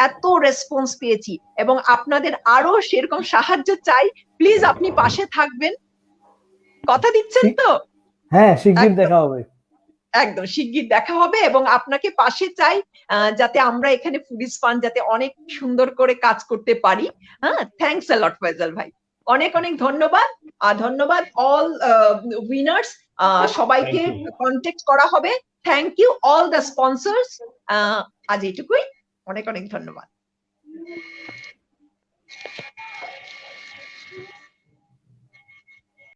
A: এত রেসপন্স পেয়েছি, এবং আপনাদের আরো সেরকম সাহায্য চাই। প্লিজ আপনি পাশে থাকবেন, কথা দিচ্ছেন তো?
D: হ্যাঁ, শিগগির দেখা হবে।
A: একদম শিগগির দেখা হবে, এবং আপনাকে পাশে চাই, যাতে আমরা এখানে ফুডিজ ফান যাতে অনেক সুন্দর করে কাজ করতে পারি। হ্যাঁ, থ্যাঙ্কস আ লট ফয়সাল ভাই, অনেক অনেক ধন্যবাদ। ধন্যবাদ অল উইনার্স, সবাইকে কন্ট্যাক্ট করা হবে। Thank you all the sponsors. আজ এইটুকুই, অনেক অনেক ধন্যবাদ।